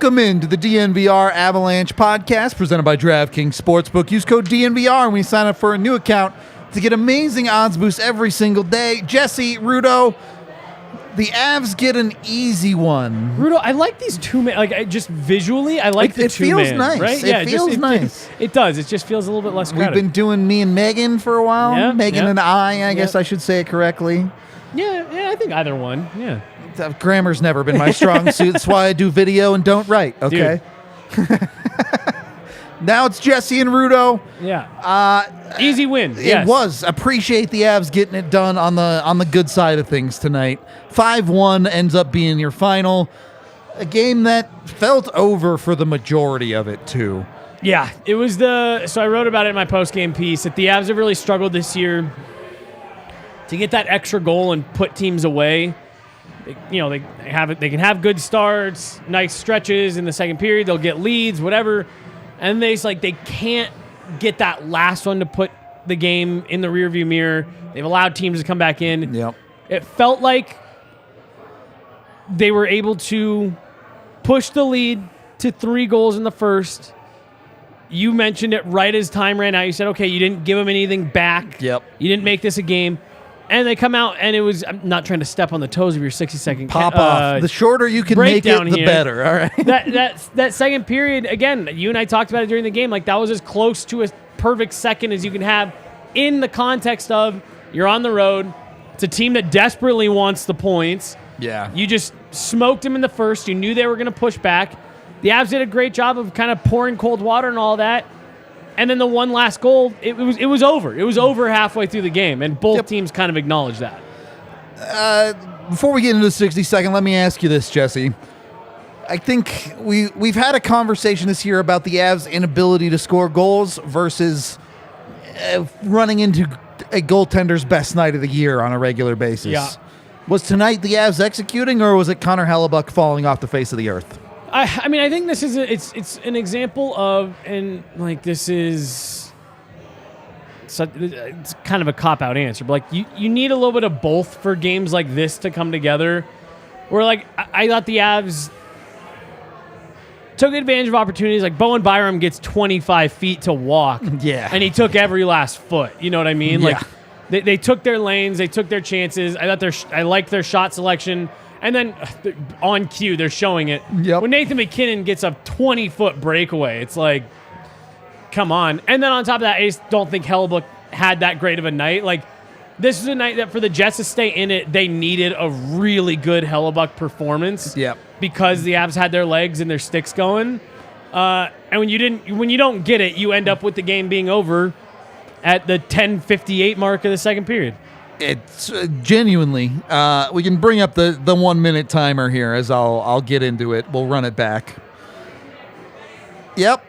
Welcome into the DNVR Avalanche Podcast presented by DraftKings Sportsbook. Use code DNVR when you sign up for a new account to get amazing odds boosts every single day. Jesse, Rudo, the Avs get an easy one. Rudo, I like these two men. Like, just visually, I like the two men. It feels nice. Right? It feels nice. It does. It just feels a little bit less crowded. We've been doing me and Megan for a while. Yeah, Megan and I guess I should say it correctly. Yeah, I think either one. Yeah. Grammar's never been my strong suit. That's why I do video and don't write. Okay. Now it's Jesse and Rudo. Yeah. Easy win. It was. Appreciate the Avs getting it done on the good side of things tonight. 5-1 ends up being your final. A game that felt over for the majority of it too. Yeah. It was so I wrote about it in my post-game piece that the Avs have really struggled this year to get that extra goal and put teams away. They can have good starts, nice stretches in the second period. They'll get leads, whatever, and they can't get that last one to put the game in the rearview mirror. They've allowed teams to come back in. Yep. It felt like they were able to push the lead to 3 goals in the first. You mentioned it right as time ran out. You said, okay, you didn't give them anything back. Yep. You didn't make this a game. And they come out, and it was, I'm not trying to step on the toes of your 60-second pop off. The shorter you can make it, the better. All right. That second period, again, you and I talked about it during the game. Like, that was as close to a perfect second as you can have in the context of you're on the road. It's a team that desperately wants the points. Yeah. You just smoked them in the first. You knew they were going to push back. The Avs did a great job of kind of pouring cold water and all that. And then the one last goal, it was over. It was over halfway through the game, and both teams kind of acknowledged that. Before we get into the 60-second, let me ask you this, Jesse. I think we've had a conversation this year about the Avs' inability to score goals versus running into a goaltender's best night of the year on a regular basis. Yeah. Was tonight the Avs executing, or was it Connor Hellebuyck falling off the face of the earth? I mean, I think this is it's an example of, and like this is it's kind of a cop-out answer, but like you need a little bit of both for games like this to come together. Where like I thought the Avs took advantage of opportunities. Like Bowen Byram gets 25 feet to walk, and he took every last foot. You know what I mean? Yeah. Like they took their lanes, they took their chances. I thought I liked their shot selection. And then on cue, they're showing it. Yep. When Nathan MacKinnon gets a 20-foot breakaway, it's like, come on. And then on top of that, I just don't think Hellebuyck had that great of a night. Like, this is a night that for the Jets to stay in it, they needed a really good Hellebuyck performance. Yep. Because the Avs had their legs and their sticks going. And when you don't get it, you end up with the game being over at the 10:58 mark of the second period. It's genuinely. We can bring up the 1 minute timer here as I'll get into it. We'll run it back. Yep.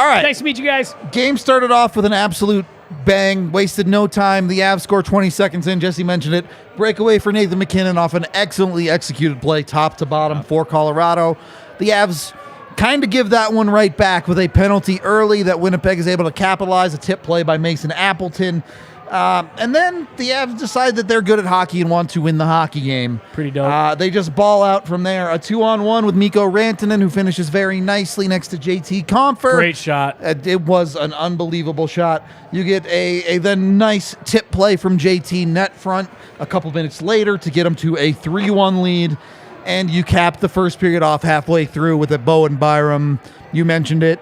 All right. Nice to meet you guys. Game started off with an absolute bang. Wasted no time. The Avs score 20 seconds in. Jesse mentioned it. Breakaway for Nathan MacKinnon off an excellently executed play, top to bottom for Colorado. The Avs kind of give that one right back with a penalty early that Winnipeg is able to capitalize. A tip play by Mason Appleton. And then the Avs decide that they're good at hockey and want to win the hockey game. Pretty dope. They just ball out from there. A 2-on-1 with Mikko Rantanen, who finishes very nicely next to JT Compher. Great shot. It was an unbelievable shot. You get a then nice tip play from JT net front a couple minutes later to get him to a 3-1 lead. And you cap the first period off halfway through with a Bowen Byram. You mentioned it.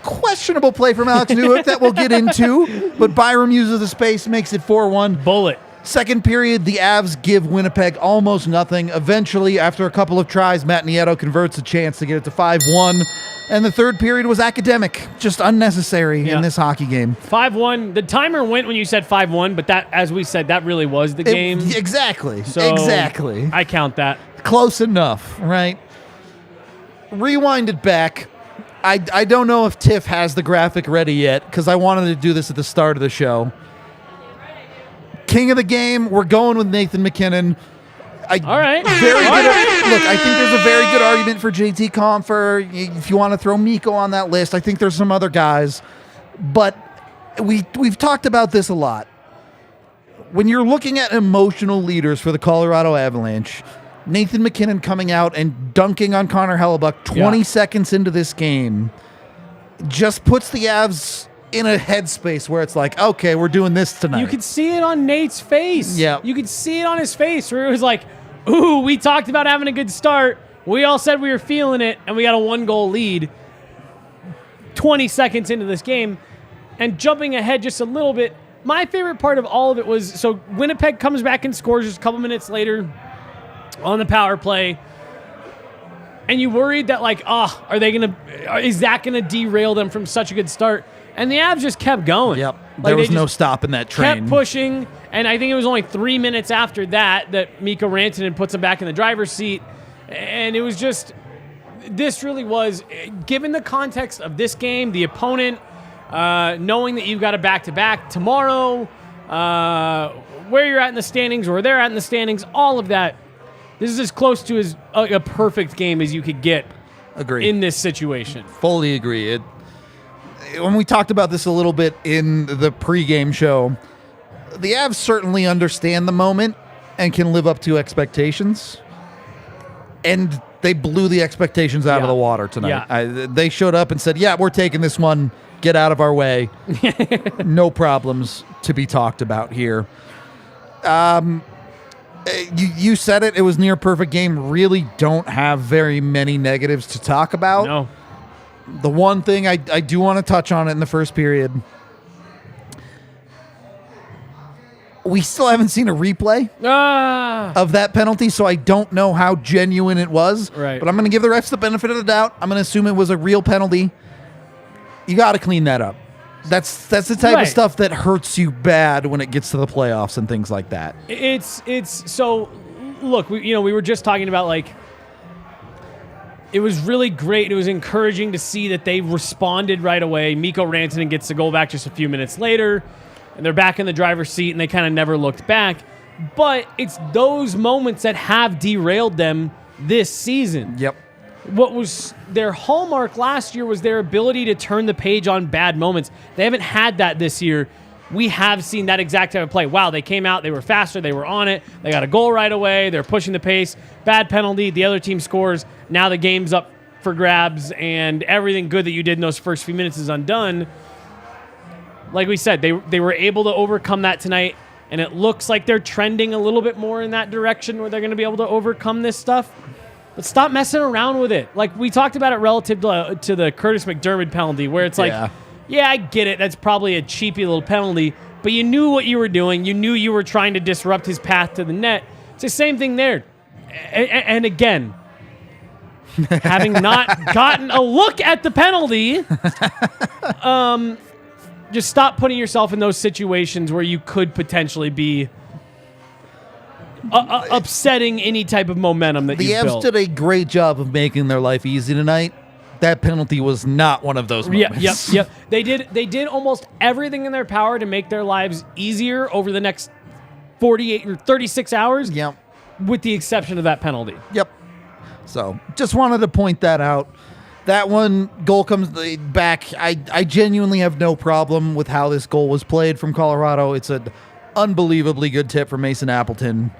Questionable play from Alex Newhook that we'll get into, but Byram uses the space, makes it 4-1. Bullet. Second period, the Avs give Winnipeg almost nothing. Eventually, after a couple of tries, Matt Nieto converts a chance to get it to 5-1. And the third period was academic, just unnecessary in this hockey game. 5-1. The timer went when you said 5-1, but that, as we said, that really was the game. Exactly. So exactly. I count that. Close enough, right? Rewind it back. I don't know if Tiff has the graphic ready yet because I wanted to do this at the start of the show. King of the game, we're going with Nathan MacKinnon. All right. Look, I think there's a very good argument for JT Compher. If you want to throw Mikko on that list, I think there's some other guys. But we've talked about this a lot. When you're looking at emotional leaders for the Colorado Avalanche, Nathan MacKinnon coming out and dunking on Connor Hellebuyck 20 seconds into this game just puts the Avs in a headspace where it's like, okay, we're doing this tonight. You could see it on Nate's face. Yeah. You could see it on his face where it was like, ooh, we talked about having a good start. We all said we were feeling it, and we got a 1-goal lead 20 seconds into this game. And jumping ahead just a little bit, my favorite part of all of it was, so Winnipeg comes back and scores just a couple minutes later on the power play. And you worried that, like, is that going to derail them from such a good start? And the Avs just kept going. Yep. There was no stopping that train. Kept pushing, and I think it was only 3 minutes after that Mikko Rantanen puts him back in the driver's seat. And it was just, this really was, given the context of this game, the opponent, knowing that you've got a back-to-back tomorrow, where you're at in the standings, or where they're at in the standings, all of that, this is as close to a perfect game as you could get. Agree. In this situation. Fully agree. When we talked about this a little bit in the pregame show, the Avs certainly understand the moment and can live up to expectations. And they blew the expectations out of the water tonight. Yeah. They showed up and said, yeah, we're taking this one. Get out of our way. No problems to be talked about here. You said it. It was near perfect game. Really don't have very many negatives to talk about. No. The one thing I do want to touch on it in the first period, we still haven't seen a replay of that penalty, so I don't know how genuine it was. Right. But I'm going to give the refs the benefit of the doubt. I'm going to assume it was a real penalty. You got to clean that up. That's the type of stuff that hurts you bad when it gets to the playoffs and things like that. It's so, look, we were just talking about, like, it was really great. It was encouraging to see that they responded right away. Mikko Rantanen gets the goal back just a few minutes later, and they're back in the driver's seat, and they kind of never looked back. But it's those moments that have derailed them this season. Yep. What was their hallmark last year was their ability to turn the page on bad moments. They haven't had that this year. We have seen that exact type of play. Wow, they came out, they were faster, they were on it, they got a goal right away, they're pushing the pace, bad penalty, the other team scores, now the game's up for grabs, and everything good that you did in those first few minutes is undone. Like we said, they were able to overcome that tonight, and it looks like they're trending a little bit more in that direction where they're going to be able to overcome this stuff. But stop messing around with it. Like, we talked about it relative to the Curtis McDermott penalty, where it's like, yeah, I get it. That's probably a cheapy little penalty, but you knew what you were doing. You knew you were trying to disrupt his path to the net. It's the same thing there. And again, having not gotten a look at the penalty, just stop putting yourself in those situations where you could potentially be upsetting any type of momentum that you've built. The Avs did a great job of making their life easy tonight. That penalty was not one of those moments. Yep. They did almost everything in their power to make their lives easier over the next 48 or 36 hours. Yep. With the exception of that penalty. Yep. So, just wanted to point that out. That one goal comes back. I genuinely have no problem with how this goal was played from Colorado. It's an unbelievably good tip from Mason Appleton.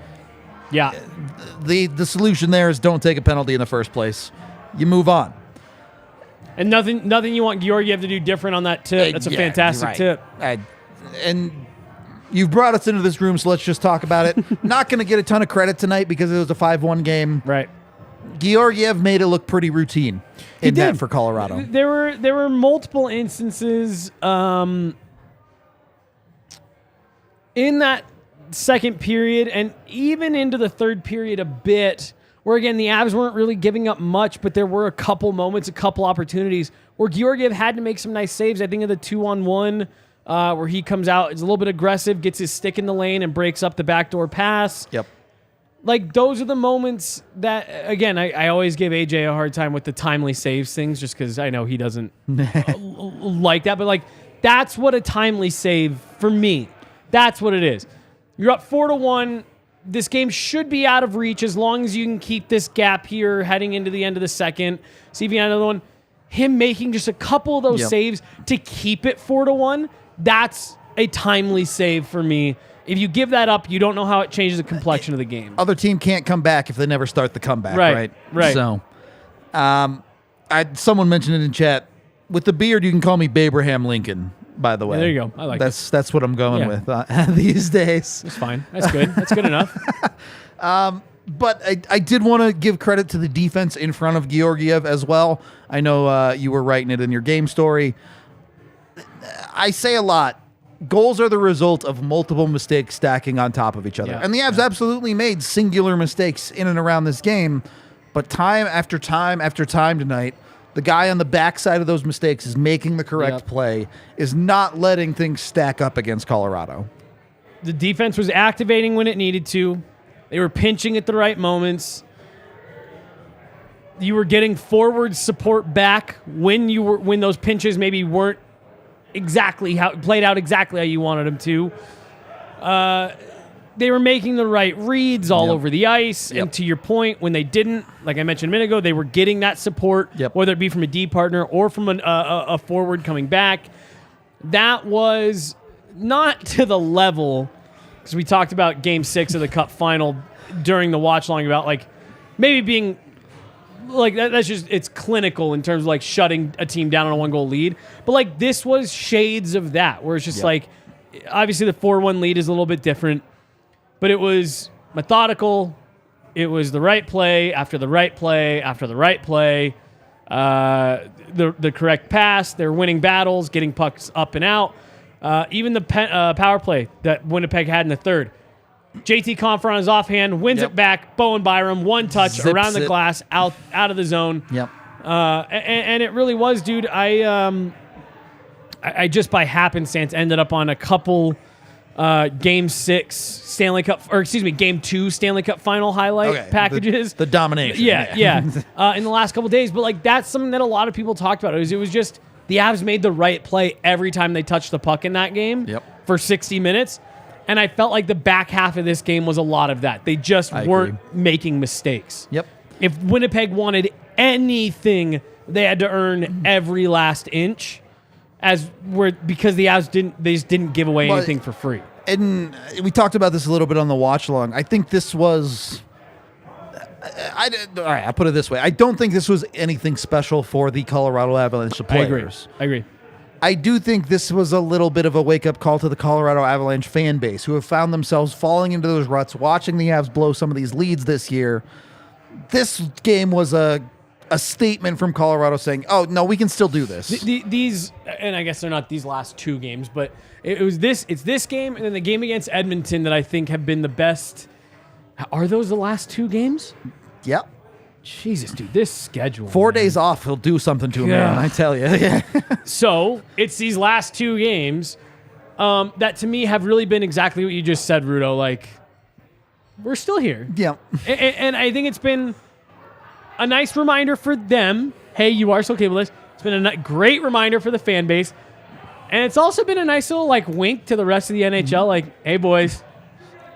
Yeah. The solution there is don't take a penalty in the first place. You move on. And nothing you want Georgiev to do different on that tip. That's a fantastic tip. And you've brought us into this room, so let's just talk about it. Not going to get a ton of credit tonight because it was a 5-1 game. Right. Georgiev made it look pretty routine in that for Colorado. There were multiple instances in that second period and even into the third period a bit, where, again, the Avs weren't really giving up much, but there were a couple moments, a couple opportunities where Georgiev had to make some nice saves. I think of the 2-on-1 where he comes out, is a little bit aggressive, gets his stick in the lane and breaks up the backdoor pass. Yep. Like, those are the moments that, again, I always give AJ a hard time with the timely saves things just because I know he doesn't like that. But, like, that's what a timely save, for me, that's what it is. You're up 4-1. This game should be out of reach as long as you can keep this gap here heading into the end of the second. See if you got another one. Him making just a couple of those saves to keep it 4-1, that's a timely save for me. if you give that up, you don't know how it changes the complexion of the game. Other team can't come back if they never start the comeback, right? So, someone mentioned it in chat. With the beard, you can call me Babraham Lincoln, by the way. There you go. I like that's what I'm going with these days. It's fine. That's good. That's good enough. But I did want to give credit to the defense in front of Georgiev as well. I know you were writing it in your game story. I say a lot. Goals are the result of multiple mistakes stacking on top of each other. And the Avs absolutely made singular mistakes in and around this game. But time after time after time tonight, the guy on the backside of those mistakes is making the correct play, is not letting things stack up against Colorado. The defense was activating when it needed to. They were pinching at the right moments. You were getting forward support back when those pinches maybe weren't played out exactly how you wanted them to. They were making the right reads all over the ice. And to your point, when they didn't, like I mentioned a minute ago, they were getting that support, whether it be from a D partner or from a forward coming back. That was not to the level, because we talked about Game 6 of the Cup final during the watch long about like maybe being like that's just it's clinical in terms of like shutting a team down on a 1-goal lead. But like this was shades of that, where it's just like obviously the 4-1 lead is a little bit different, but it was methodical. It was the right play after the right play after the right play. The correct pass. They're winning battles, getting pucks up and out. Even the power play that Winnipeg had in the third. JT Compher on his offhand, wins it back. Bowen Byram, one touch Zips around the it. glass, out of the zone. Yep. And it really was, dude. I just by happenstance ended up on a couple Game 6 Stanley Cup, or excuse me, Game 2 Stanley Cup final highlight packages. The domination. Yeah. In the last couple days. But like that's something that a lot of people talked about. It was just the Avs made the right play every time they touched the puck in that game for 60 minutes. And I felt like the back half of this game was a lot of that. They just weren't making mistakes. Yep. If Winnipeg wanted anything, they had to earn every last inch, because the Avs didn't give away anything for free. And we talked about this a little bit on the watch long. I think this was. All right, I'll put it this way. I don't think this was anything special for the Colorado Avalanche players. I agree. I do think this was a little bit of a wake-up call to the Colorado Avalanche fan base, who have found themselves falling into those ruts, watching the Avs blow some of these leads this year. This game was a statement from Colorado saying, oh, no, we can still do this. These, and I guess they're not these last two games, but it's this game and then the game against Edmonton that I think have been the best. Are those the last two games? Yep. Jesus, dude, this schedule. 4 days off, he'll do something to him, man, I tell you. So it's these last two games that to me have really been exactly what you just said, Rudo. Like, we're still here. Yeah. And I think it's been a nice reminder for them. Hey, you are still capable of this. It's been a great reminder for the fan base. And it's also been a nice little like wink to the rest of the NHL. Like, hey, boys,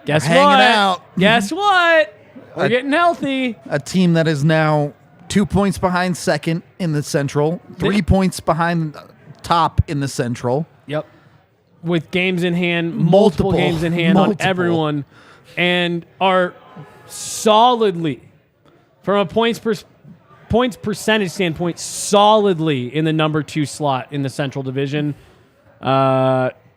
guess what? Hanging out. Guess what? We're getting healthy. A team that is now 2 points behind second in the Central, 3 points behind top in the Central. Yep. With games in hand, multiple games in hand on everyone, and are solidly, from a points percentage standpoint, solidly in the number 2 slot in the Central Division.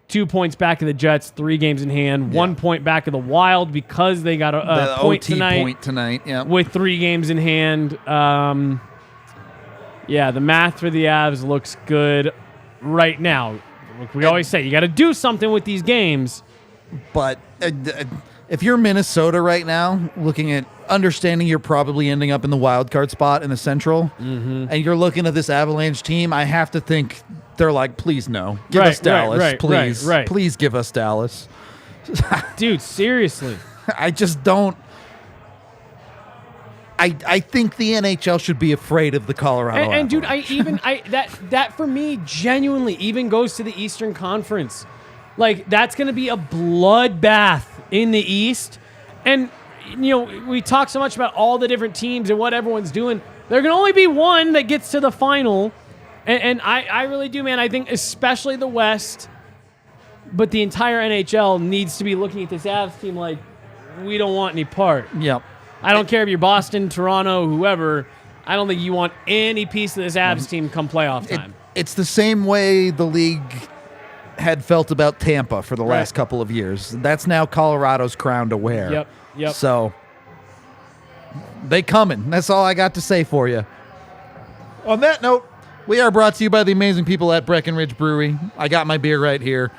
2 points back of the Jets, 3 games in hand, 1 point back of the Wild because they got a point tonight. Yeah. With 3 games in hand. The math for the Avs looks good right now. Like we always say, you got to do something with these games. But if you're Minnesota right now, looking at understanding you're probably ending up in the wild card spot in the Central, and you're looking at this Avalanche team, I have to think they're like, please no. Give us Dallas, please. Please give us Dallas. Dude, seriously. I just don't. I think the NHL should be afraid of the Colorado and dude, Avalanche. that for me genuinely even goes to the Eastern Conference. Like, that's going to be a bloodbath in the East. And, you know, we talk so much about all the different teams and what everyone's doing. There can only be one that gets to the final. And I really do, man. I think especially the West, But the entire NHL needs to be looking at this Avs team like, we don't want any part. Yep. I don't care if you're Boston, Toronto, whoever. I don't think you want any piece of this Avs team come playoff time. It's the same way the league had felt about Tampa for the last couple of years. That's now Colorado's crown to wear. Yep. So they coming. That's all I got to say for you. On that note, we are brought to you by the amazing people at Breckenridge Brewery. I got my beer right here.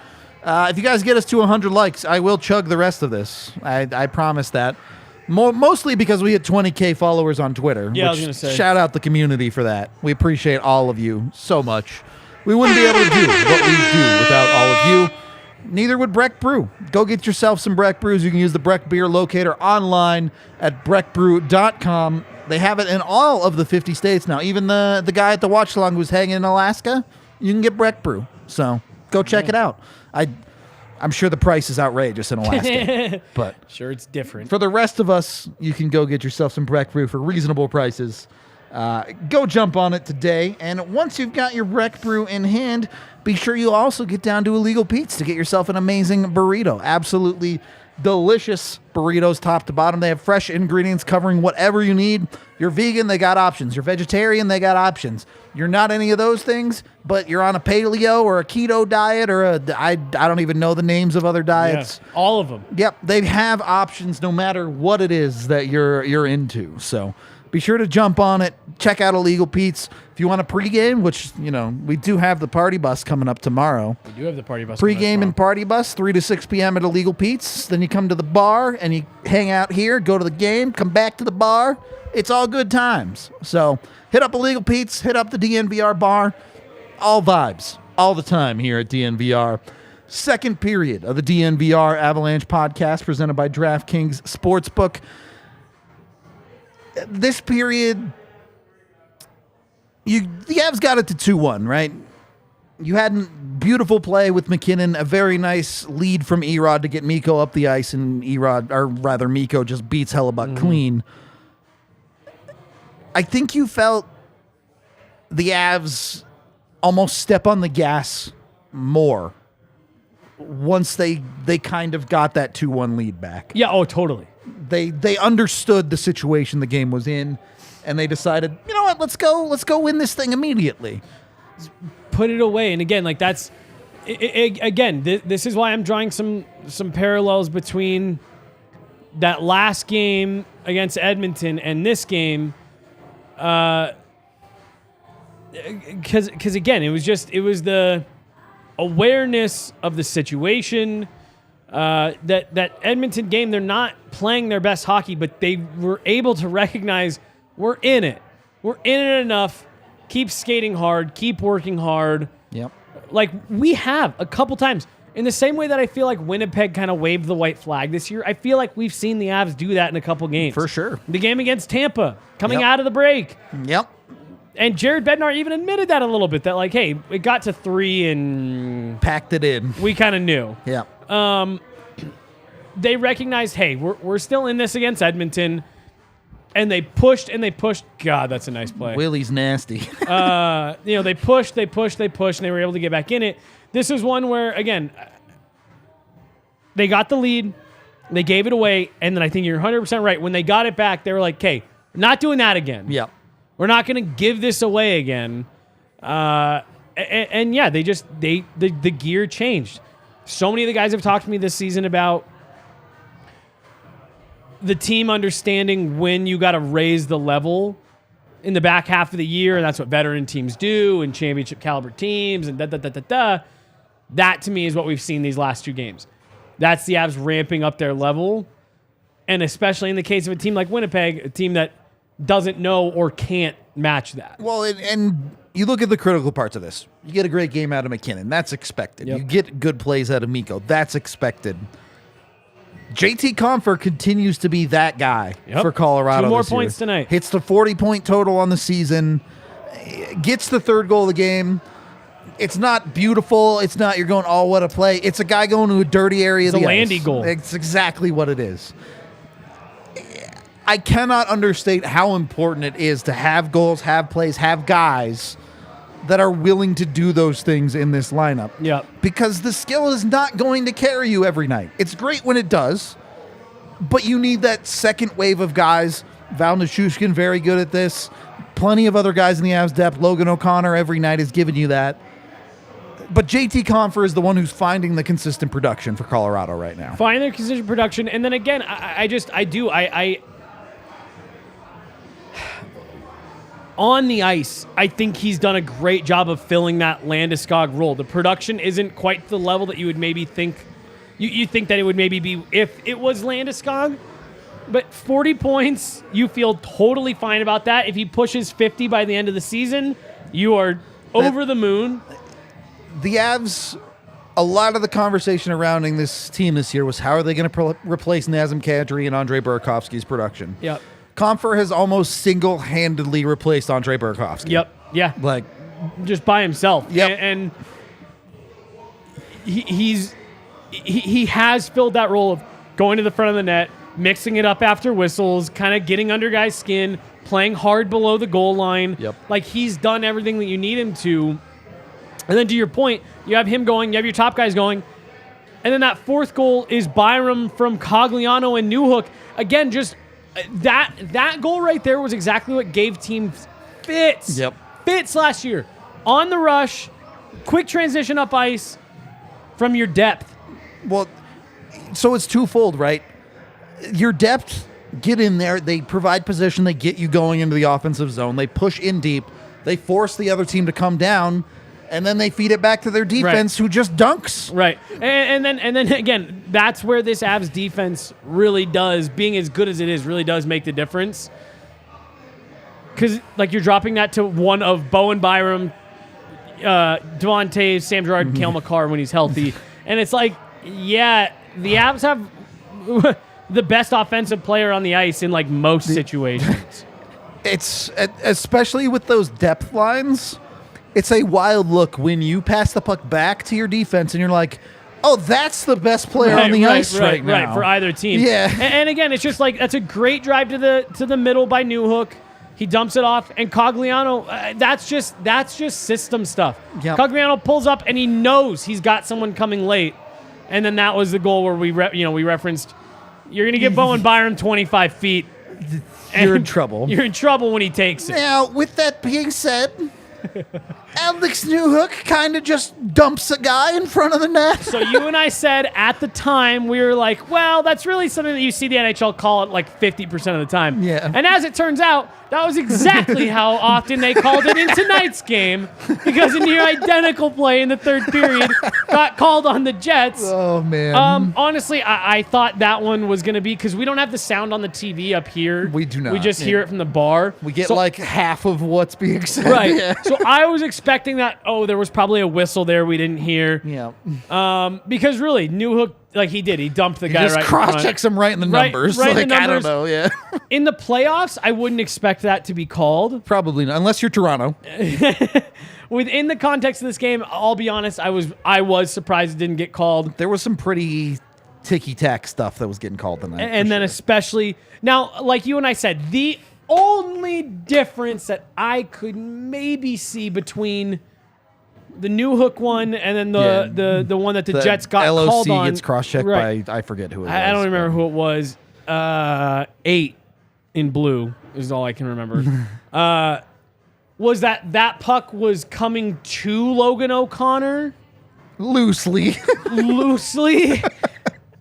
If you guys get us to 100 likes, I will chug the rest of this. I promise that. Mostly because we hit 20K followers on Twitter. Yeah, I was going to say. Shout out the community for that. We appreciate all of you so much. We wouldn't be able to do what we do without all of you. Neither would Breck Brew. Go get yourself some Breck Brews. You can use the Breck Beer Locator online at breckbrew.com. They have it in all of the 50 states now. Even the guy at the watch along who's hanging in Alaska, you can get Breck Brew. So go check it out. I'm sure the price is outrageous in Alaska, but sure it's different. For the rest of us, you can go get yourself some Breck Brew for reasonable prices. Go jump on it today, and once you've got your Breck Brew in hand, be sure you also get down to Illegal Pete's to get yourself an amazing burrito. Absolutely delicious burritos top to bottom. They have fresh ingredients covering whatever you need. You're vegan, they got options. You're vegetarian, they got options. You're not any of those things, but you're on a paleo or a keto diet or I don't even know the names of other diets. Yeah, all of them. Yep, they have options no matter what it is that you're into. So be sure to jump on it. Check out Illegal Pete's. If you want a pregame, which, we do have the party bus coming up tomorrow. We do have the party bus. Pregame and party bus, 3 to 6 p.m. at Illegal Pete's. Then you come to the bar and you hang out here, go to the game, come back to the bar. It's all good times. So hit up Illegal Pete's, hit up the DNVR bar. All vibes, all the time here at DNVR. Second period of the DNVR Avalanche Podcast presented by DraftKings Sportsbook. This period, the Avs got it to 2-1, right? You had a beautiful play with MacKinnon, a very nice lead from Erod to get Mikko up the ice, and Mikko just beats Hellebuyck clean. I think you felt the Avs almost step on the gas more once they kind of got that 2-1 lead back. Yeah, oh, totally. They understood the situation the game was in, and they decided, you know what, let's go win this thing immediately. Put it away. And again, this is why I'm drawing some parallels between that last game against Edmonton and this game. Because again, it was the awareness of the situation. That Edmonton game, they're not playing their best hockey, but they were able to recognize we're in it. We're in it enough. Keep skating hard. Keep working hard. Yep. Like we have a couple times. In the same way that I feel like Winnipeg kind of waved the white flag this year, I feel like we've seen the Avs do that in a couple games. For sure. The game against Tampa, coming out of the break. Yep. And Jared Bednar even admitted that a little bit, that hey, it got to 3 and... packed it in. We kind of knew. Yeah. They recognized, hey, we're still in this against Edmonton. And they pushed and they pushed. God, that's a nice play. Willie's nasty. They pushed, and they were able to get back in it. This is one where, again, they got the lead, they gave it away, and then I think you're 100% right. When they got it back, they were like, okay, not doing that again. Yeah. We're not going to give this away again. The gear changed. So many of the guys have talked to me this season about the team understanding when you got to raise the level in the back half of the year, and that's what veteran teams do and championship caliber teams and da-da-da-da-da. That, to me, is what we've seen these last 2 games. That's the Avs ramping up their level, and especially in the case of a team like Winnipeg, a team that doesn't know or can't match that. Well, and you look at the critical parts of this. You get a great game out of MacKinnon. That's expected. Yep. You get good plays out of Mikko. That's expected. JT Compher continues to be that guy for Colorado. 2 more this year. points tonight. Hits the 40-point total on the season. Gets the 3rd goal of the game. It's not beautiful. It's not you're going, oh, what a play. It's a guy going to a dirty area of the ice. It's a Landy goal. It's exactly what it is. I cannot understate how important it is to have goals, have plays, have guys that are willing to do those things in this lineup. Yep. Because the skill is not going to carry you every night. It's great when it does, but you need that second wave of guys. Val Nichushkin, very good at this. Plenty of other guys in the Avs depth. Logan O'Connor every night is giving you that. But JT Compher is the one who's finding the consistent production for Colorado right now. Finding the consistent production. And then again, on the ice, I think he's done a great job of filling that Landeskog role. The production isn't quite the level that you would maybe think. You think that it would maybe be if it was Landeskog. But 40 points, you feel totally fine about that. If he pushes 50 by the end of the season, you are over the moon. The Avs, a lot of the conversation surrounding this team this year was how are they going to replace Nazem Kadri and Andrei Burakovsky's production. Yep. Compher has almost single-handedly replaced Andrei Burakovsky. Yep. Yeah. Like, just by himself. Yep. And he has filled that role of going to the front of the net, mixing it up after whistles, kind of getting under guys' skin, playing hard below the goal line. Yep. Like, he's done everything that you need him to. And then to your point, you have him going, you have your top guys going, and then that fourth goal is Byram from Cogliano and Newhook. Again, just that goal right there was exactly what gave teams fits. Yep. Fits last year. On the rush, quick transition up ice from your depth. well, so it's twofold, right? Your depth, get in there. They provide position. They get you going into the offensive zone. They push in deep. They force the other team to come down. And then they feed it back to their defense, who just dunks. Right. And then again, that's where this Avs defense really does, being as good as it is, really does make the difference. Because, like, you're dropping that to one of Bowen Byram, Devontae, Sam Girard, Cale Makar when he's healthy. And it's like, yeah, the Avs have the best offensive player on the ice in, like, most situations. It's, especially with those depth lines, it's a wild look when you pass the puck back to your defense and you're like, oh, that's the best player on the ice right now. Right, for either team. Yeah. And again, it's just like, that's a great drive to the middle by Newhook. He dumps it off, and Cogliano, that's just system stuff. Yep. Cogliano pulls up, and he knows he's got someone coming late. And then that was the goal where we referenced, you're going to give Bowen Byram 25 feet. You're in trouble. You're in trouble when he takes it. Now, with that being said, Alex Newhook kind of just dumps a guy in front of the net. So you and I said at the time, we were like, well, that's really something that you see the NHL call it like 50% of the time. Yeah. And as it turns out, that was exactly how often they called it in tonight's game, because a near identical play in the third period got called on the Jets. Oh, man. Honestly, I thought that one was going to be, because we don't have the sound on the TV up here. We do not. We just hear it from the bar. We get like half of what's being said. Right. Yeah. So I was expecting that, there was probably a whistle there we didn't hear. Yeah. Because really, Newhook, like he dumped the guy just right cross-checks him right in the numbers. Right like, in the numbers. I don't know, yeah. In the playoffs, I wouldn't expect that to be called. Probably not, unless you're Toronto. Within the context of this game, I'll be honest, I was surprised it didn't get called. There was some pretty ticky-tack stuff that was getting called tonight. And then especially, now, like you and I said, the only difference that I could maybe see between the Newhook one and then the one that the Jets got LOC called on. gets cross-checked by, I forget who it was. I don't remember who it was. 8 in blue is all I can remember. Was that puck was coming to Logan O'Connor? Loosely.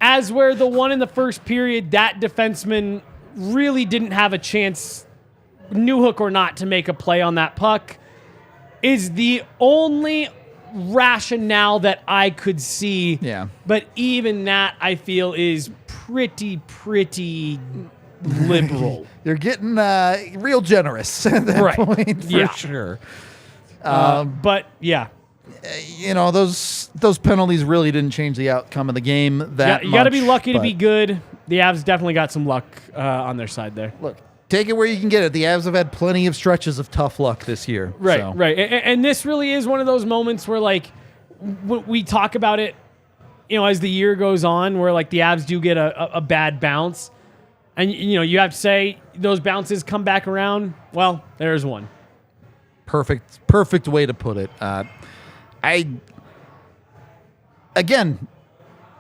As where the one in the first period, that defenseman really didn't have a chance, Newhook or not, to make a play on that puck, is the only rationale that I could see. Yeah. But even that, I feel, is pretty liberal. You're getting real generous at that point, for sure. But, yeah. You know, those penalties really didn't change the outcome of the game that much. You got to be lucky to be good. The Avs definitely got some luck on their side there. Look, take it where you can get it. The Avs have had plenty of stretches of tough luck this year. Right, so. right. And this really is one of those moments where, like, we talk about it, you know, as the year goes on, where, like, the Avs do get a bad bounce. And, you know, you have to say those bounces come back around. Well, there's one. Perfect way to put it.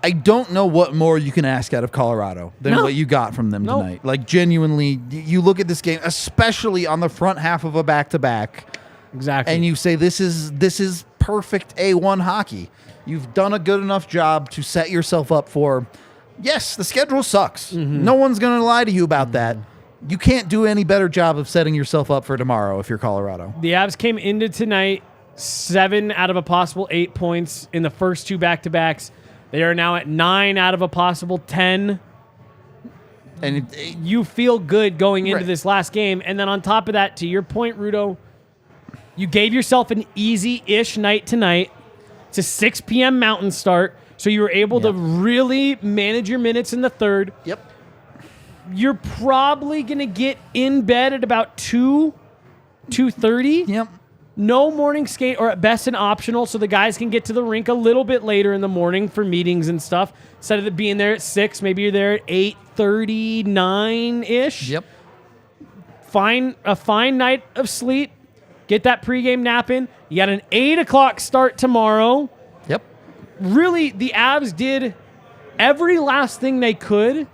I don't know what more you can ask out of Colorado than what you got from them tonight. Like, genuinely, you look at this game, especially on the front half of a back-to-back, exactly, and you say, this is perfect A1 hockey. You've done a good enough job to set yourself up for, yes, the schedule sucks. Mm-hmm. No one's going to lie to you about that. You can't do any better job of setting yourself up for tomorrow if you're Colorado. The Avs came into tonight 7 out of a possible 8 points in the first 2 back-to-backs. They are now at 9 out of a possible 10. And you feel good going into this last game. And then on top of that, to your point, Rudo, you gave yourself an easy-ish night tonight. It's a 6 p.m. Mountain start, so you were able to really manage your minutes in the third. Yep. You're probably going to get in bed at about 2:30. Yep. No morning skate, or at best an optional, so the guys can get to the rink a little bit later in the morning for meetings and stuff. Instead of it being there at 6, maybe you're there at 8:39-ish. Yep. A fine night of sleep. Get that pregame nap in. You got an 8 o'clock start tomorrow. Yep. Really, the Avs did every last thing they could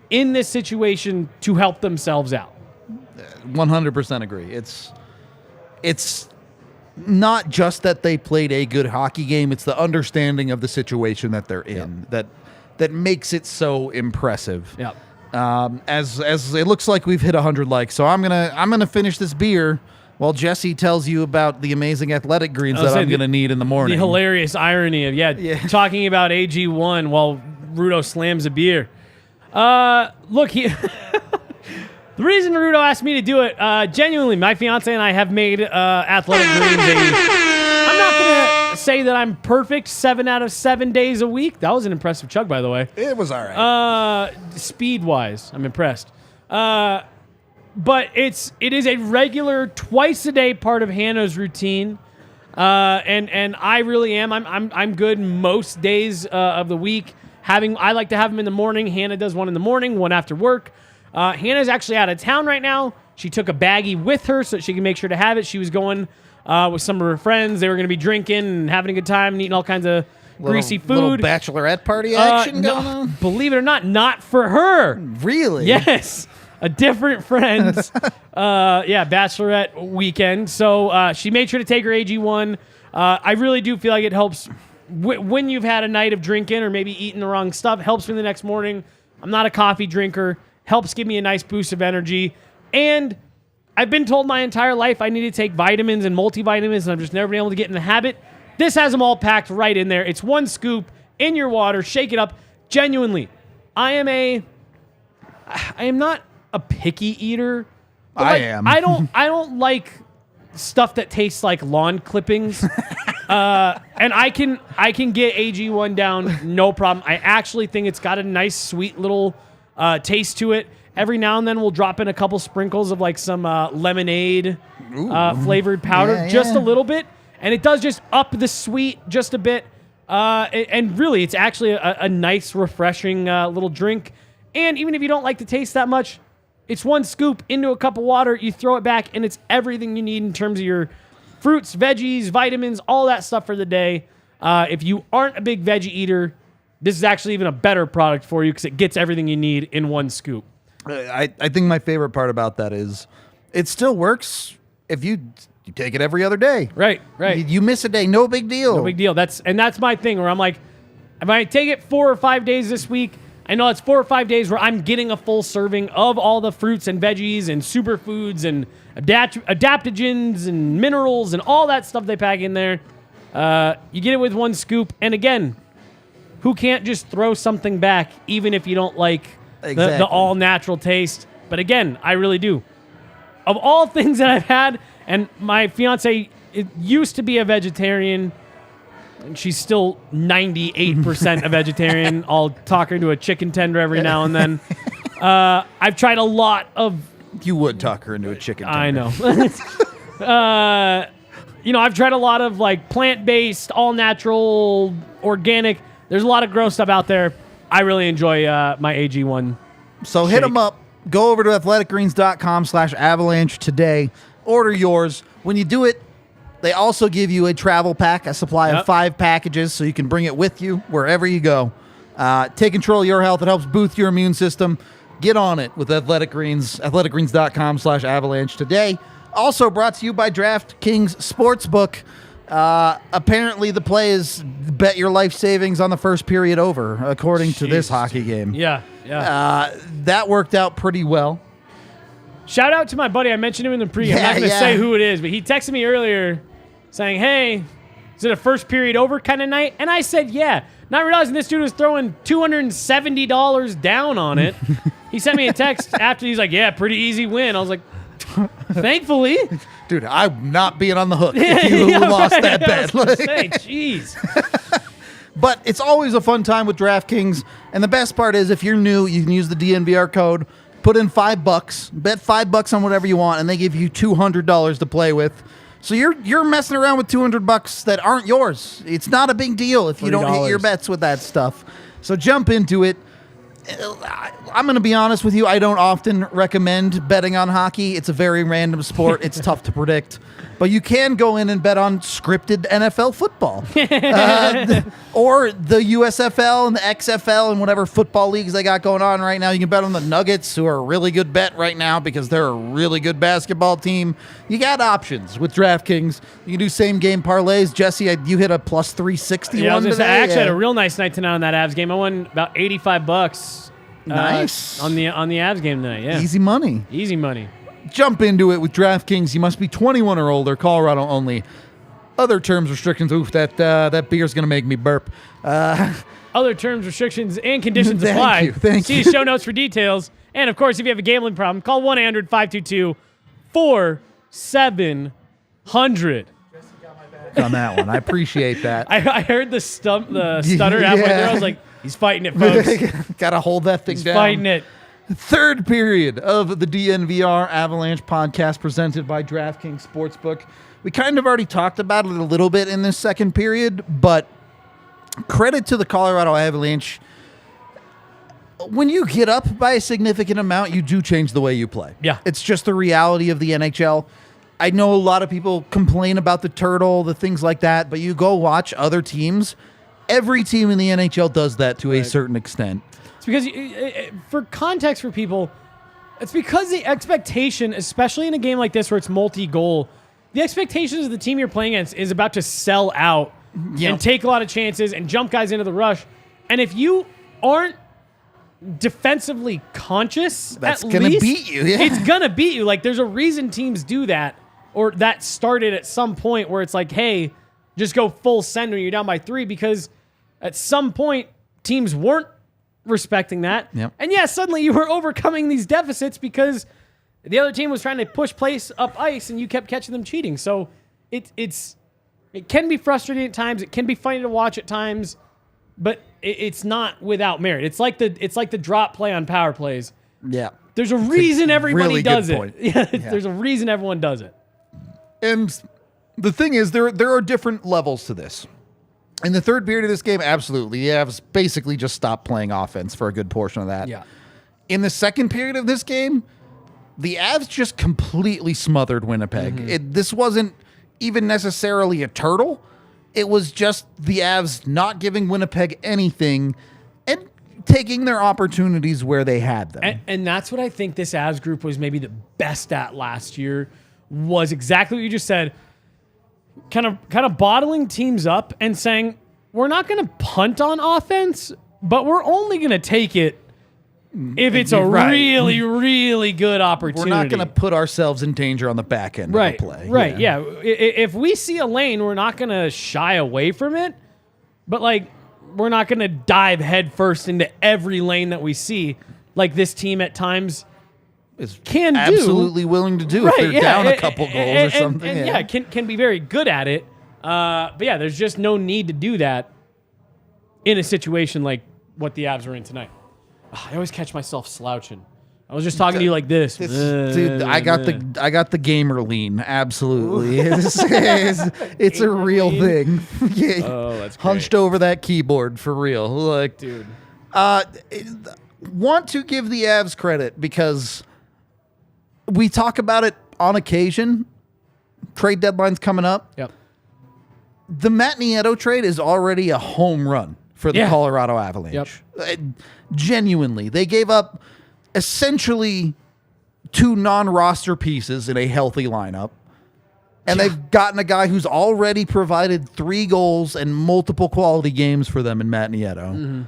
in this situation to help themselves out. 100% agree. It's not just that they played a good hockey game, it's the understanding of the situation that they're in that makes it so impressive. Yep. As it looks like we've hit 100 likes, so I'm gonna finish this beer while Jesse tells you about the amazing athletic greens that I'm gonna need in the morning. The hilarious irony of talking about AG1 while Rudo slams a beer. Look, the reason Rudo asked me to do it, genuinely, my fiance and I have made athletic greens. I'm not going to say that I'm perfect 7 out of 7 days a week. That was an impressive chug, by the way. It was all right. Speed-wise, I'm impressed. But it is a regular twice-a-day part of Hannah's routine. And I really am. I'm good most days of the week. I like to have them in the morning. Hannah does one in the morning, one after work. Hannah's actually out of town right now. She took a baggie with her so that she can make sure to have it. She was going with some of her friends. They were going to be drinking and having a good time and eating all kinds of greasy food. Little bachelorette party action going on? Believe it or not for her. Really? Yes. A different friend's bachelorette weekend. So she made sure to take her AG1. I really do feel like it helps when you've had a night of drinking or maybe eating the wrong stuff. Helps me the next morning. I'm not a coffee drinker. Helps give me a nice boost of energy. And I've been told my entire life I need to take vitamins and multivitamins, and I've just never been able to get in the habit. This has them all packed right in there. It's one scoop in your water. Shake it up. Genuinely, I am not a picky eater. I am. I don't like stuff that tastes like lawn clippings. And I can get AG1 down, no problem. I actually think it's got a nice, sweet little taste to it. Every now and then we'll drop in a couple sprinkles of like some lemonade flavored powder, just a little bit. And it does just up the sweet just a bit. And really, it's actually a nice, refreshing little drink. And even if you don't like the taste that much, it's one scoop into a cup of water. You throw it back, and it's everything you need in terms of your fruits, veggies, vitamins, all that stuff for the day. If you aren't a big veggie eater, this is actually even a better product for you because it gets everything you need in one scoop. I think my favorite part about that is it still works if you take it every other day. Right. You miss a day, no big deal. No big deal. That's my thing where I'm like, if I take it 4 or 5 days this week, I know it's 4 or 5 days where I'm getting a full serving of all the fruits and veggies and superfoods and adaptogens and minerals and all that stuff they pack in there. You get it with one scoop. And again, who can't just throw something back even if you don't like the all-natural taste? But again, I really do. Of all things that I've had, and my fiance used to be a vegetarian, and she's still 98% a vegetarian. I'll talk her into a chicken tender every now and then. I've tried a lot of... You would talk her into a chicken tender. I know. I've tried a lot of like plant-based, all-natural, organic. There's a lot of gross stuff out there. I really enjoy my AG1 So shake. Hit them up. Go over to athleticgreens.com/avalanche today. order yours. When you do it, they also give you a travel pack, a supply of 5 packages, so you can bring it with you wherever you go. Take control of your health. It helps boost your immune system. Get on it with Athletic Greens, athleticgreens.com/avalanche today. Also brought to you by DraftKings Sportsbook. Apparently the play is bet your life savings on the first period over, according to this hockey game. Yeah. That worked out pretty well. Shout out to my buddy. I mentioned him in the pregame. I'm not going to say who it is, but he texted me earlier saying, hey, is it a first period over kind of night? And I said, yeah. Not realizing this dude was throwing $270 down on it. He sent me a text after. He's like, yeah, pretty easy win. I was like, thankfully. Dude, I'm not being on the hook if you lost that bet. Jeez. But it's always a fun time with DraftKings. And the best part is if you're new, you can use the DNVR code, put in $5, bet $5 on whatever you want, and they give you $200 to play with. So you're messing around with $200 that aren't yours. It's not a big deal if you don't hit your bets with that stuff. So jump into it. I'm going to be honest with you. I don't often recommend betting on hockey. It's a very random sport. It's tough to predict. But you can go in and bet on scripted NFL football. Or the USFL and the XFL and whatever football leagues they got going on right now. You can bet on the Nuggets, who are a really good bet right now because they're a really good basketball team. You got options with DraftKings. You can do same game parlays. Jesse, you hit a plus 360 one today. I actually had a real nice night tonight on that Avs game. I won about $85. Nice. On the Avs game tonight, yeah. Easy money. Easy money. Jump into it with DraftKings. You must be 21 or older. Colorado only. Other terms, restrictions. Oof, that beer's going to make me burp. Other terms, restrictions, and conditions apply. Thank you. See show notes for details. And, of course, if you have a gambling problem, call 1-800-522-4700. On that one. I appreciate that. I heard the stutter halfway through. I was like, he's fighting it, folks. Got to hold that thing down. Fighting it. Third period of the DNVR Avalanche Podcast presented by DraftKings Sportsbook. We kind of already talked about it a little bit in this second period, but credit to the Colorado Avalanche. When you get up by a significant amount, you do change the way you play. Yeah. It's just the reality of the NHL. I know a lot of people complain about the turtle, the things like that, but you go watch other teams. Every team in the NHL does that to a certain extent. It's because, for context for people, it's because the expectation, especially in a game like this where it's multi-goal, the expectations of the team you're playing against is about to sell out and take a lot of chances and jump guys into the rush. And if you aren't defensively conscious, that's going to beat you. Yeah. It's going to beat you. Like, there's a reason teams do that, or that started at some point where it's like, hey, just go full send when you're down by 3, because at some point teams weren't respecting that. Yep. And suddenly you were overcoming these deficits because the other team was trying to push plays up ice and you kept catching them cheating. So it can be frustrating at times. It can be funny to watch at times, but it's not without merit. It's like the drop play on power plays. Yeah. There's a reason everybody really does it. Point. Yeah, there's a reason everyone does it. And the thing is, there are different levels to this. In the third period of this game, absolutely. The Avs basically just stopped playing offense for a good portion of that. Yeah. In the second period of this game, the Avs just completely smothered Winnipeg. Mm-hmm. This wasn't even necessarily a turtle. It was just the Avs not giving Winnipeg anything and taking their opportunities where they had them. And that's what I think this Avs group was maybe the best at last year, was exactly what you just said. Kind of bottling teams up and saying, we're not going to punt on offense, but we're only going to take it if it's a really, really good opportunity. We're not going to put ourselves in danger on the back end of the play. Right, yeah. If we see a lane, we're not going to shy away from it, but we're not going to dive headfirst into every lane that we see, like this team at times can absolutely willing to do if they're down a couple goals or something. And can be very good at it. But there's just no need to do that in a situation like what the Avs are in tonight. I always catch myself slouching. I was just talking to you like this. Dude, I got the gamer lean. Absolutely. It's a real thing. Yeah. Oh, that's great. Hunched over that keyboard for real. Dude. Want to give the Avs credit because we talk about it on occasion, Trade deadline's coming up. Yep. The Matt Nieto trade is already a home run for the Colorado Avalanche. Yep. Genuinely. They gave up essentially 2 non-roster pieces in a healthy lineup. And they've gotten a guy who's already provided 3 goals and multiple quality games for them in Matt Nieto. Mm-hmm.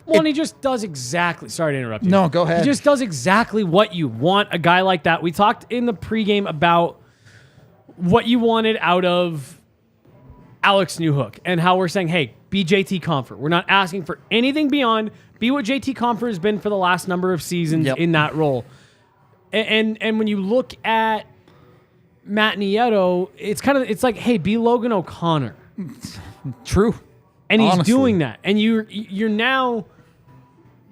Well, and he just does exactly... Sorry to interrupt you. No, go ahead. He just does exactly what you want, a guy like that. We talked in the pregame about what you wanted out of Alex Newhook and how we're saying, hey, be JT Compher. We're not asking for anything beyond. Be what JT Compher has been for the last number of seasons in that role. And when you look at Matt Nieto, it's like, hey, be Logan O'Connor. True. And he's doing that. And you're now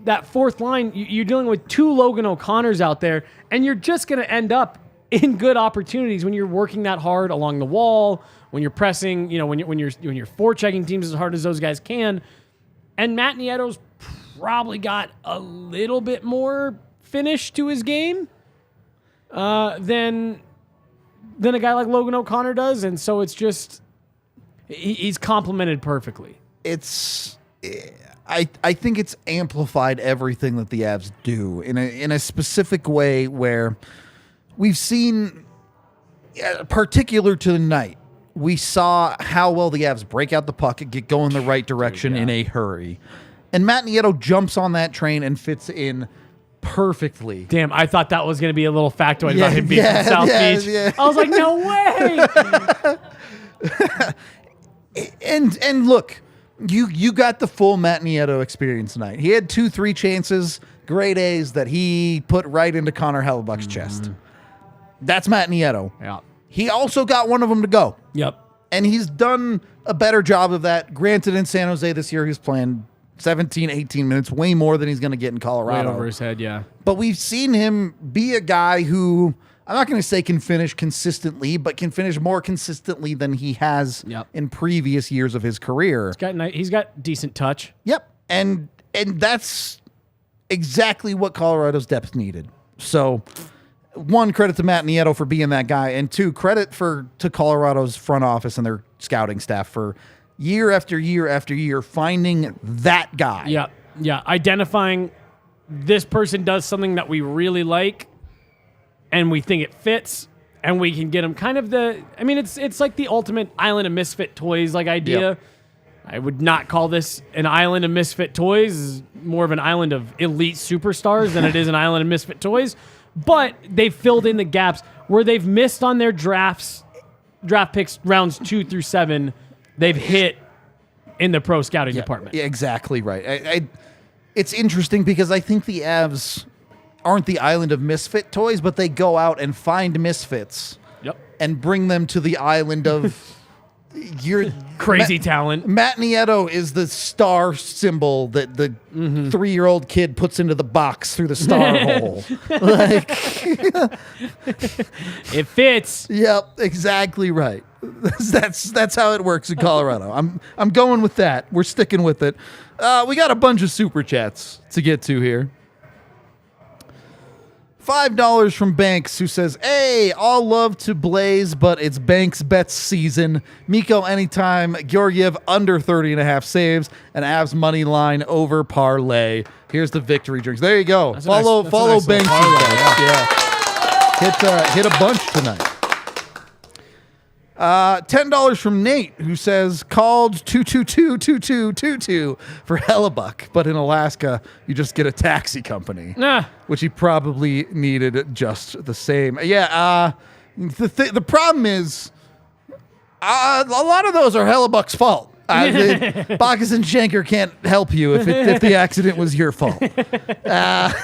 that fourth line, you're dealing with 2 Logan O'Connors out there, and you're just going to end up in good opportunities when you're working that hard along the wall, when you're pressing, when you're forechecking teams as hard as those guys can. And Matt Nieto's probably got a little bit more finish to his game than a guy like Logan O'Connor does, and so it's just he's complemented perfectly. I think it's amplified everything that the Avs do in a specific way where we've seen, particular to tonight, we saw how well the Avs break out the puck and get going the right direction in a hurry. And Matt Nieto jumps on that train and fits in perfectly. Damn, I thought that was going to be a little factoid about him being from South Beach. Yeah. I was like, no way. and look, you got the full Matt Nieto experience tonight. He had 2-3 chances, grade A's, that he put right into Connor Hellebuyck's chest. That's Matt Nieto. Yeah. He also got one of them to go. Yep. And he's done a better job of that. Granted, in San Jose this year, he's playing 17, 18 minutes, way more than he's going to get in Colorado. Way over his head, yeah. But we've seen him be a guy who, I'm not going to say can finish consistently, but can finish more consistently than he has in previous years of his career. He's got decent touch. Yep. And that's exactly what Colorado's depth needed. So, 1, credit to Matt Nieto for being that guy, and 2, credit to Colorado's front office and their scouting staff for year after year after year finding that guy. Yeah. Yeah. Identifying this person does something that we really like and we think it fits, and we can get him kind of it's like the ultimate island of misfit toys idea. Yep. I would not call this an island of misfit toys. It's more of an island of elite superstars than it is an island of misfit toys. But they've filled in the gaps where they've missed on their draft picks rounds 2 through 7. They've hit in the pro scouting department. Yeah, exactly right. It's interesting because I think the Avs aren't the island of misfit toys, but they go out and find misfits and bring them to the island of your crazy talent. Matt Nieto is the star symbol that the 3-year-old kid puts into the box through the star hole. It fits. Yep, exactly right. That's how it works in Colorado. I'm going with that. We're sticking with it. We got a bunch of super chats to get to here. $5 from Banks, who says, hey, all love to Blaze, but it's Banks bets season. Mikko anytime, Georgiev under 30.5 saves, and Avs money line over parlay. Here's the victory drinks. There you go. Follow Banks. Hit a bunch tonight. $10 from Nate, who says, called 222-2222 for Hellebuyck, but in Alaska, you just get a taxi company, which he probably needed just the same. Yeah, the problem is, a lot of those are Hellebuyck's fault. Bacchus and Schenker can't help you if the accident was your fault. That's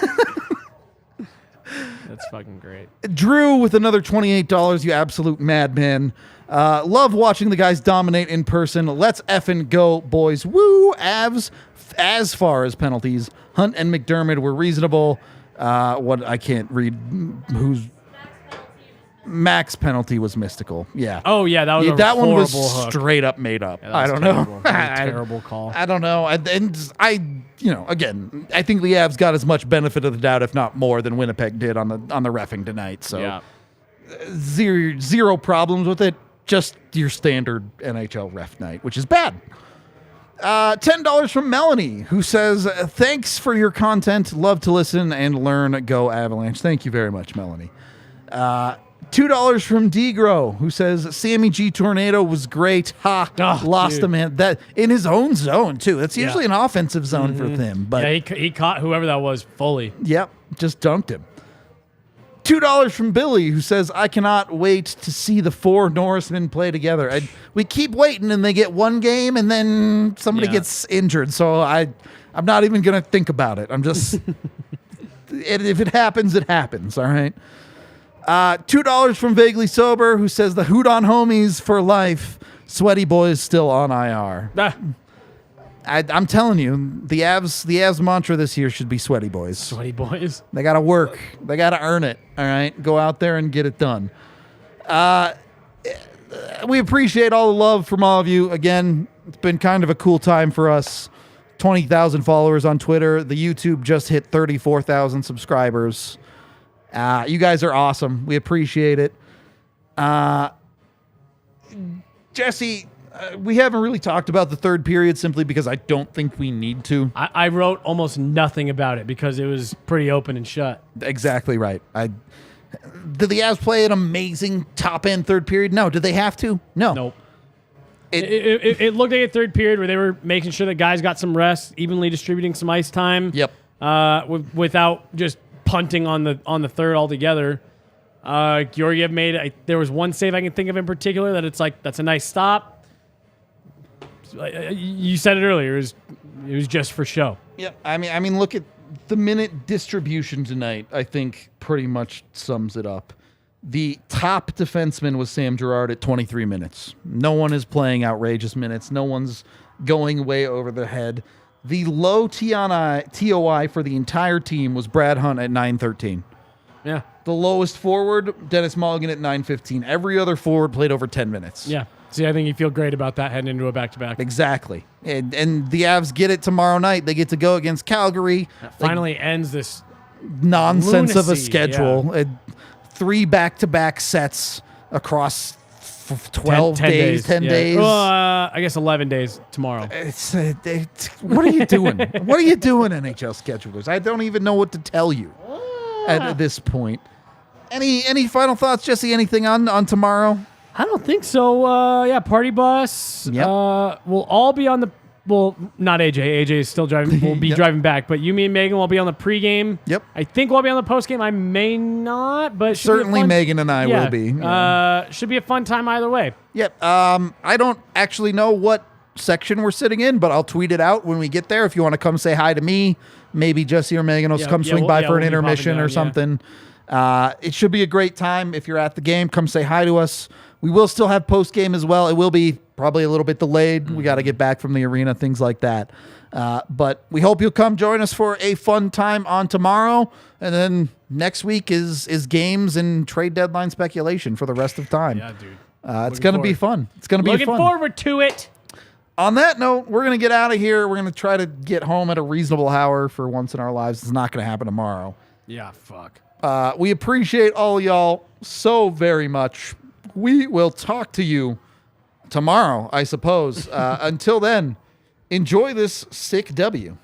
fucking great. Drew with another $28, you absolute madman. Love watching the guys dominate in person. Let's effing go, boys. Woo! Avs, as far as penalties, Hunt and McDermott were reasonable. I can't read whose Mac's penalty was mystical. Yeah. Oh yeah, that was that one was hook. Straight up made up. Yeah, I don't know. Terrible call. I don't know. Again, I think the Avs got as much benefit of the doubt, if not more, than Winnipeg did on the reffing tonight. So. Yeah. zero problems with it. Just your standard NHL ref night, which is bad. $10 from Melanie, who says, thanks for your content. Love to listen and learn. Go Avalanche. Thank you very much, Melanie. $2 from Degro, who says, Sammy G Tornado was great. Lost dude. him that in his own zone, too. That's usually an offensive zone for him. But he caught whoever that was fully. Yep, just dunked him. $2 from Billy, who says, I cannot wait to see the 4 Norrismen play together. We keep waiting, and they get one game, and then somebody gets injured. So I'm not even going to think about it. I'm just, if it happens, it happens, all right? $2 from Vaguely Sober, who says, the Hoot on Homies for life. Sweaty Boys still on IR. I'm telling you, the Avs mantra this year should be Sweaty Boys. Sweaty Boys. They got to work. They got to earn it. All right, go out there and get it done. We appreciate all the love from all of you. Again, it's been kind of a cool time for us. 20,000 followers on Twitter. The YouTube just hit 34,000 subscribers. You guys are awesome. We appreciate it. Jesse, we haven't really talked about the third period simply because I don't think we need to. I wrote almost nothing about it because it was pretty open and shut. Exactly right. Did the Avs play an amazing top-end third period? No. Did they have to? No. Nope. It looked like a third period where they were making sure that guys got some rest, evenly distributing some ice time. Yep. Without just punting on the third altogether. Georgiev made there was one save I can think of in particular that it's like that's a nice stop. You said it earlier. It was just for show. Yeah, I mean, look at the minute distribution tonight. I think pretty much sums it up. The top defenseman was Sam Girard at 23 minutes. No one is playing outrageous minutes. No one's going way over their head. The low TOI for the entire team was Brad Hunt at 9:13. Yeah. The lowest forward, Dennis Mulligan at 9:15. Every other forward played over 10 minutes. Yeah. See, I think you feel great about that heading into a back-to-back. Exactly. And the Avs get it tomorrow night. They get to go against Calgary. That finally ends this nonsense lunacy, of a schedule. Yeah. 3 back-to-back sets across 12 days, 10 days. I guess 11 days tomorrow. What are you doing? What are you doing, NHL schedulers? I don't even know what to tell you at this point. Any final thoughts, Jesse? Anything on tomorrow? I don't think so. Yeah, party bus. Yep. We'll all be on the. Well, not AJ. AJ is still driving. We'll be driving back. But you, me, and Megan will be on the pregame. Yep. I think we'll be on the postgame. I may not, but certainly Megan and I will be. Should be a fun time either way. Yep. I don't actually know what section we're sitting in, but I'll tweet it out when we get there. If you want to come say hi to me, maybe Jesse or Megan will come swing by for an intermission or something. It should be a great time. If you're at the game, come say hi to us. We will still have post-game as well. It will be probably a little bit delayed. We got to get back from the arena, things like that. But we hope you'll come join us for a fun time on tomorrow. And then next week is games and trade deadline speculation for the rest of time. Yeah, dude. It's going to be fun. It's going to be fun. Looking forward to it. On that note, we're going to get out of here. We're going to try to get home at a reasonable hour for once in our lives. It's not going to happen tomorrow. Yeah, fuck. We appreciate all y'all so very much. We will talk to you tomorrow, I suppose. Until then, enjoy this sick W.